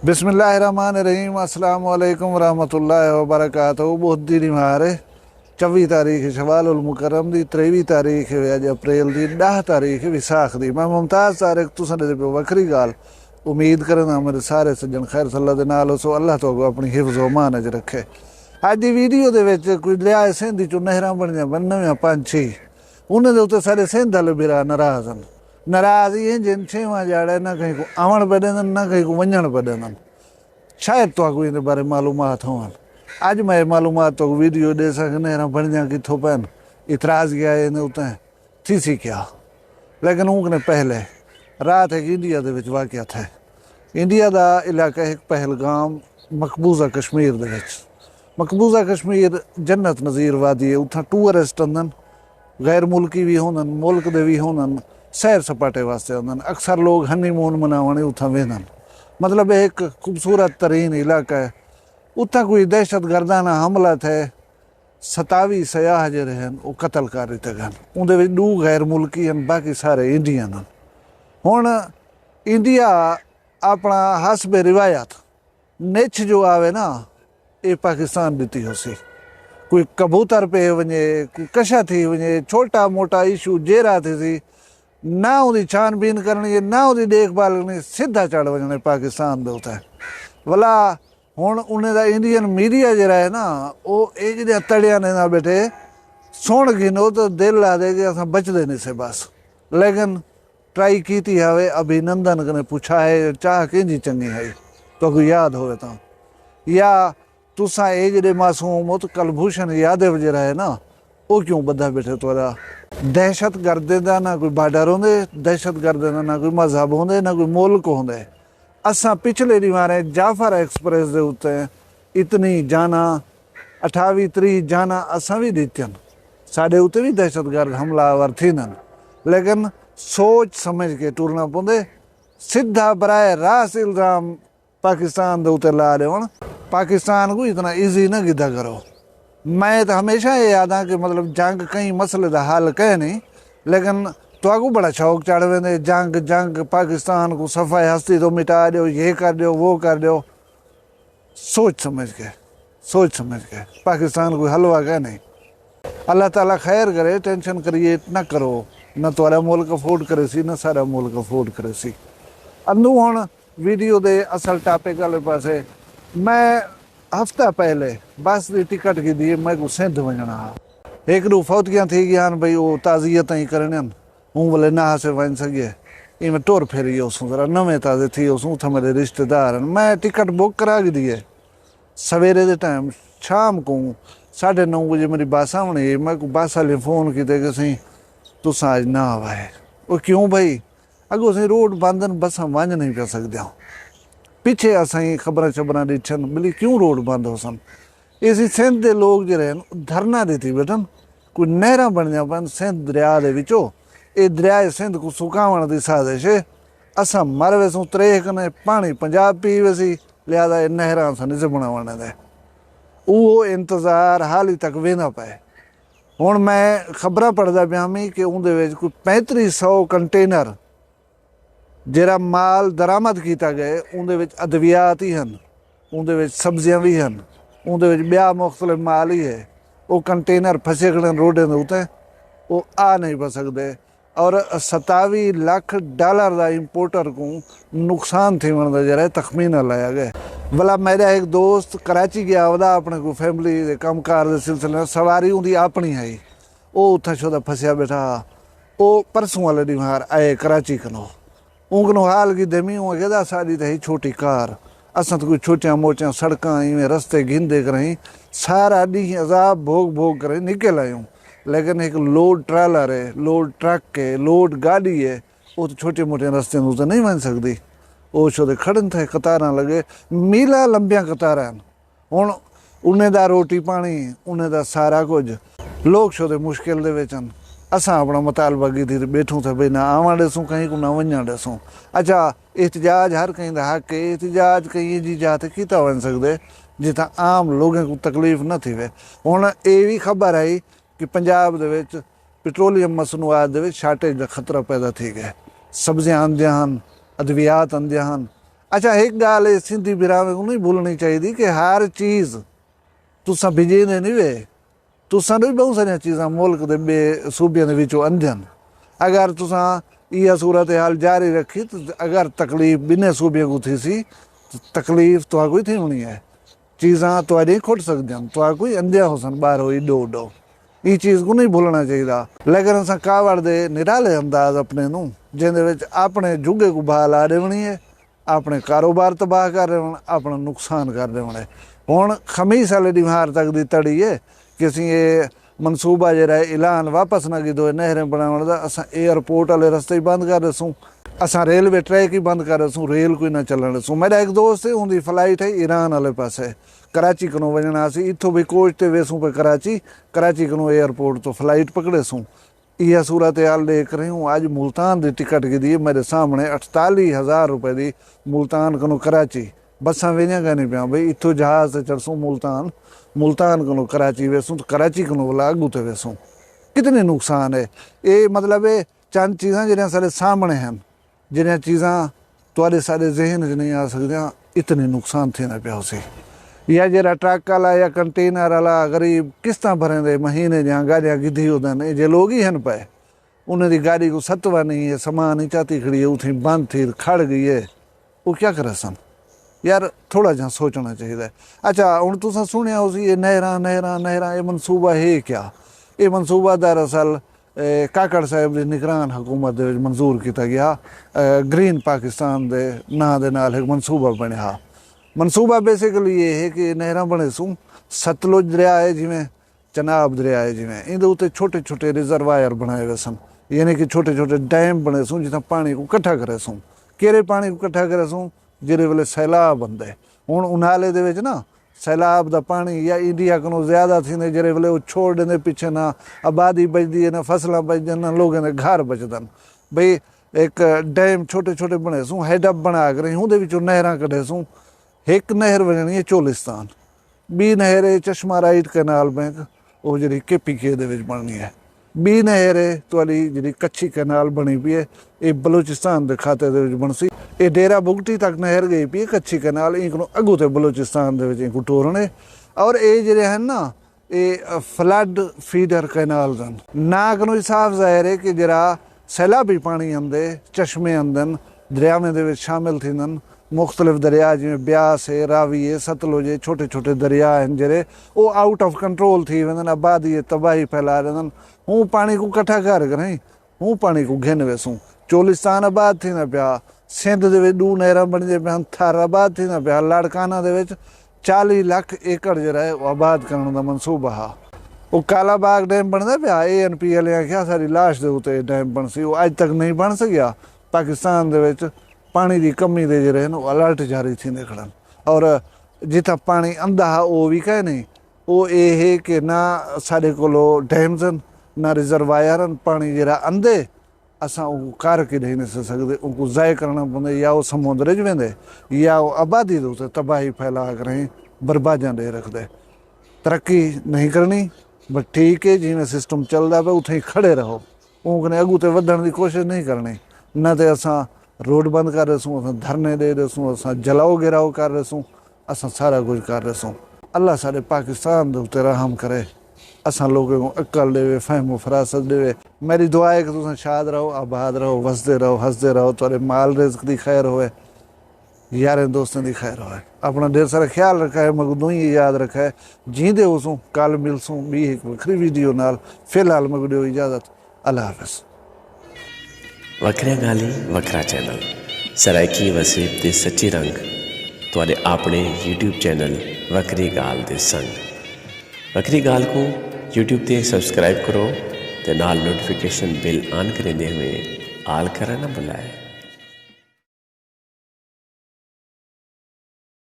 बिस्मिल्लाहिर्रहमानिर्रहीम अस्सलाम वालेकुम रहमतुल्लाहि व बरकातहू। बहुत दिन मारे 24 तारीख शवालुल मुकर्रम दी 23 तारीख अज अप्रैल दी 10 तारीख विसाख दी। मैं मुमताज़ तारिक तुसां दे पे वखरी गाल उम्मीद करना मेरे सारे सज्जन खैर सल्ला दे नाल सो अल्लाह तो अपनी हिफ्ज़ व मान च रखे। अज दी वीडियो दे विच कोई लिया सिंध चो नहरां बणियां नवीं पंछी उन्हां दे उत्ते सारे सिंध वाले बिरा नाराज़ हैं। नाराज़ ये जिन छेवां जाड़ा ना कहीं को आवण पे ॾियनि ना कहीं को वञण पे ॾियनि। शायद तो इन बारे मालूमात होवन। अज मैं मालूमात तो वीडियो दे सकने बणियां किथों पैन इतराज़ किया इन उतें थी सी क्या। लेकिन उनने पहले रात एक इंडिया दे विच वाक़या थे। इंडिया दा इलाका एक पहलगाम मकबूजा कश्मीर दे विच। मकबूजा कश्मीर जन्नत नज़ीर वादी है। उतना टूरिस्ट आंदन गैर मुल्की भी होंदन मुल्क दे भी होंदन सैर सपाटे वास्ते आंदन। अक्सर लोग हनीमून मनावण उतना वेंदन। मतलब एक खूबसूरत तरीन इलाका है। उतना कोई दहशत गर्दाना हमला थे 27 सयाह जो हैं वो कतल कर दिते गए। उनके दो गैर मुल्की हैं बाकी सारे इंडियन हैं। हुण इंडिया अपना हसबे रिवायत निछ जो आवे ना ये पाकिस्तान दी हो सी। कोई कबूतर पे वने कोई कशा थी वने छोटा मोटा इशू जेरा थी सी ना उदी छानबीन करनी है ना उदी देखभाल करनी सीधा चढ़ वजने पाकिस्तान दे उत्ते भला। हुण उन्हें दा इंडियन मीडिया जरा है ना वो ये जो तड़िया ने ना बैठे सुन गिनो तो दिल ला दे कि असां बचदे नहीं से बस। लेकिन ट्राई की थी हवे अभिनंदन कने पूछा है चाह कंहिंजी चंगी है तो कोई याद होवे तो या तुसा ये जे मासूम हो तो कलभूषण यादव जरा है ना वो क्यों बदा बैठे तोरा। दहशत गर्दे का ना कोई बार्डर होंदे दहशत गर्दे का ना कोई मजहब होंदे ना कोई मुल्क होंदे। असां पिछले दीवारे जाफर एक्सप्रेस दे उत्ते इतनी जाना 28-30 जाना असां भी दित्तियां। साडे उत्ते भी दहशत गर्द हमलावर थींदन। लेकिन सोच समझ के टुरना पौंदे। सीधा बराए रास्त इल्ज़ाम पाकिस्तान दे उत्ते ला देवण। पाकिस्तान को इतना ईजी ना गिदा करो। मैं तो हमेशा ये याद हाँ कि मतलब जंग कई मसले का हल कह नहीं। लेकिन तो बड़ा शौक चढ़ वेंदे जंग जंग पाकिस्तान को सफाई हस्ती तो मिटा दो ये कर दो वो कर दो। सोच समझ के पाकिस्तान को हलवा कह नहीं। अल्लाह ताला खैर करे टेंशन क्रिएट ना करो ना तुम्हारा मुल्क अफोर्ड करे सी ना सारा मुल्क अफोर्ड करे सी। अंदू हुण वीडियो दे असल टॉपिक वाले पासे मैं हफ्ता पहले बस की टिकट की दी मैं को सिंध वजना एक दो फौतियां थी गया भाई वो ताज़ियत ही करने हूँ बोले ना से वन सके इवें टुर फिरी उसू जरा नवे ताज़े थी उसू उतना मेरे रिश्तेदार मैं टिकट बुक करा के दी है सवेरे के टाइम शाम को 9:30 बजे मेरी बस आनी। मैं को बस वाले फोन किए कि सी तुस अज ना आवाए वो क्यों भाई अगो अं रोड बंद बसा वंज नहीं पा सकते। पिछे असाई खबर शबर दिठन मिली क्यों रोड बंद हो सन। इसी सिंध के लोग जो धरना देती बैठन कोई नहर बनिया पन सिंध दरिया के विचों ये दरिया सिंध को सुकावण की साजिश है। असा मर वेसूँ त्रेह कने पानी पंजाब पी वेसी लिहाजा ये नहर असा नहीं से बनावण दे वो इंतज़ार हाल ही तक वेंदा पे। हुण मैं खबर पढ़दा पिया मी कि उहदे कोई 3500 कंटेनर जरा माल दरामद किया गया उहदे अद्वियात ही हैं उहदे सब्जियां भी हैं उहदे ब्या मुख्तलिफ माल ही है। वो कंटेनर फसे खड़े रोडें के उत्ते वो आ नहीं पा सकते। और 27 लाख डॉलर का इंपोर्टर को नुकसान थी का जरा तखमीना लाया गया। भला मेरा एक दोस्त कराची गया वदा अपने को फैमिली कम कार के सिलसिले में सवारी उनकी अपनी है वो उत्थे छोदा फसया बैठा। वो परसों वाले दिन बाहर आए कराची कनो उनको हाल की दमी वो कहता साड़ी तो ही छोटी कार असा तो कोई छोटिया मोटिया सड़क इवें रस्ते घिंदे करें सारा डी अजाब भोग भोग करें निकल आयूँ। लेकिन एक लोड ट्रैलर है लोड ट्रक है लोड गाड़ी है वो तो छोटे मोटे रस्ते तो नहीं बन सकती। वो छोटे खड़न थे कतार लगे मीला लंबिया कतार हुण उन्हें दा रोटी पानी उन्हें दा सारा कुछ लोग छोटे मुश्किल दे विचन। असां अपना मुतालबा की थी बैठूँ थे भाई ना आवा ॾिसूं कहीं को ना वञा ॾिसूं। अच्छा एहतजाज हर कहीं का हक है एहतजाज कहीं जी जात किता वन सकते जितना आम लोगों को तकलीफ न थी वे। हुण ये भी खबर आई कि पंजाब दे विच पेट्रोलियम मसनूआत दे विच शार्टेज का खतरा पैदा थी गया। सब्जियां आंदियां हैं अद्वियात आंदियां हैं अच्छा एक गाल सिंधी बिरावे को नहीं भूलनी चाहिए कि हर चीज़ तुसा बिजेंदे नहीं वे, तुसा भी बहुत सारिया चीज़ा मुल्क के बे सूबिया आंदियां। अगर तुसा यह सूरत हाल जारी रखी तो अगर तकलीफ बिने सूबिया को थी सी तो तकलीफ तो कोई थी होनी है, चीज़ा तो नहीं खुट सकदियां, तो कोई अंदिया हो सन बाहर हो इडो उडो, ये चीज़ को नहीं भूलना चाहिए। लेकिन असा कावड़ दे निराले अंदाज अपने नूं जिंदे अपने जुगे को बहा ला देवनी है, अपने कारोबार तबाह कर रहे होने, अपना नुकसान कर रहे होने। हुण खमीस वाले दिमार तक दी तड़ी है किसी ये मनसूबा जरा ऐलान वापस ना कीधो नहरें बनाने का, असा एयरपोर्ट वाले रस्ते ही बंद कर रसूँ, असा रेलवे ट्रैक ही बंद कर रसूँ, रेल कोई ना चलन रसूँ। मेरा एक दोस्त है उनकी फ्लाइट है ईरान वाले पासे कराची कनो वजना सी, इतों भी कोच ते वेसूँ पे कराची, कराची कनो एयरपोर्ट तो फ्लाइट पकड़े सूँ। यह सूरत हाल देख रही हूँ। आज मुल्तान की टिकट की दी मेरे सामने 48,000 रुपए की, मुल्तान कनो कराची बसा वेजा नहीं पिया भाई, इतों जहाज से चढ़सूँ मुल्तान, मुल्तान कनो कराची वेसूँ तो कराची कनो वाला अगू ते वेसूँ। कितने नुकसान है ये, मतलब ये चंद चीज़ा जिन्हें सारे सामने हैं, जिन्हें चीज़ा तुआरे सारे जहन च नहीं आ सकदियां, इतने नुकसान थे ना पिया उसे। या जरा ट्रक वाला या कंटेनर वाला गरीब किस्तां भरेंदे महीने जहाँ गाड़ियाँ गिधी होदन, जे लोग ही हैं पे उन्हें गाड़ी को सत्वा नहीं है, समान ही चाती खड़ी है, उठी बंद थी खड़ गई है, वो क्या करे सन यार, थोड़ा जहाँ सोचना चाहिए। अच्छा हुण तुसां सुनिया उसी ये नहरां नहरां नहरां, ये मनसूबा है क्या? ये मनसूबा दरअसल काकड़ साहब की निगरान हुकूमत दे विच मंजूर किया गया, ग्रीन पाकिस्तान के नां दे नाल एक मनसूबा बनिया। मनसूबा बेसिकली ये है कि नहरां बने सूँ, सतलुज दरिया है जिमें, चनाब दरिया है जिमें, इहदे उत्ते छोटे छोटे रिजर्वायर बनाए हुए सन, यानी कि छोटे छोटे डैम बने सूँ जितना पानी को कट्ठा करे सूँ। केरे पानी को कट्ठा करे सूँ जिहदे वेले सैलाब आंदे। हुण उनाले दे विच ना सैलाब दा पानी या इंडिया कोलों ज़्यादा थींदे, जिहदे वेले वो छोड़ देंदे पिछे, ना आबादी बचदी है, ना फसलां बचदियां, ना लोगों के घर बचदन। बई एक डैम छोटे छोटे बने सूँ, हैडअप बना कर उहदे विचों नहरां कढे सूँ। एक नहर बनी है चोलिस्तान, बी नहर है चश्मा राइट कैनाल बैंक, वो जी KPK दे विच बननी है। बी नहर है तुहाडी जी कच्छी कैनाल बनी पई है, ये बलूचिस्तान के खाते दे विच बनसी। ये डेरा बुगटी तक नहर गई पई है कच्छी कैनाल, इनको अगू तो बलूचिस्तान दे विच इनको टोरने। और ये जिहड़े हैं ना ये फ्लड फीडर कैनाल हैं, ना कनो साफ ज़ाहिर है कि जरा सैलाबी पानी आंदे, चश्मे आंदन, दरियावें दे विच शामिल थींदन। मुख्तलिफ दरिया जिमें ब्यास है, रावी है, सतलुज है, छोटे छोटे दरिया हैं जरे वो आउट ऑफ कंट्रोल थी वेंदन, आबादी तबाही फैला देंदन। हूँ पानी को कट्ठा कर करें, हूँ पानी को घिन वेसूँ। चोलिस्तान आबाद थी ना पिया, सिंध दे विच 2 नहरां बनदे पिया, थर आबाद थी ना पिया, लाड़काना दे विच 40 लाख एकड़ जरा है वो आबाद करने का मनसूबा हा। वो काला बाग डैम बनता पिया, ANP वाले आख्या सारी लाश दे उत्ते डैम बन सी, वो अज तक नहीं बन सकिया। पाकिस्तान दे विच पानी की कमी दे जरे वो अलर्ट जारी थींदे खड़न, और जिथा पानी आंदा हा वो भी कहे नहीं, वो ये है कि ना साडे कोलो डैम्स हैं ना रिजर्वायर हैं, पानी जरा आंदे असां उहो कर के नहीं थे सकते, उनको ज़ाय करना पवंदे, या वो समुद्र च वेंदे या वो आबादी दे उत्ते तबाही फैला करें, बर्बादियां दे रखदे। तरक्की नहीं करनी बस ठीक है, जिवें सिस्टम चलदा पे उत्थे ही खड़े रहो, उनकने अगू ते वधण की कोशिश नहीं करनी। न तो असां रोड बंद कर रहे सूँ, असां धरने दे रहे सूँ, असां जलाओ गिराओ कर रहे सूँ, असां सारा कुछ कर रहे सूँ। अल्लाह सारे पाकिस्तान दे उत्ते रहम करे, असां लोगों को अक्ल देवे, फहम फरासत देवे। मेरी दुआ है कि तुम शाद रहो, आबाद रहो, वसदे रहो, हंसदे रहो, तुहारे माल रिज़्क दी खैर होए, यारें दोस्तें दी खैर होए। अपना ढेर सारा ख्याल रखा है, मगर दुई याद रखा है, जींदे होसूँ कल मिलसूँ भी एक वखरी वीडियो नाल। फिलहाल मगर दियो इजाज़त, अल्लाह हाफ़िज़। वखरिया गाली वखरा चैनल, सराइकी वसीब ते सच्ची रंग, तुहाडे अपने YouTube चैनल वखरी गाल दे संग। वखरी गाल को YouTube ते सब्सक्राइब करो ते नाल नोटिफिकेशन बिल ऑन करेंदे हुए आल करना ना भुलाए।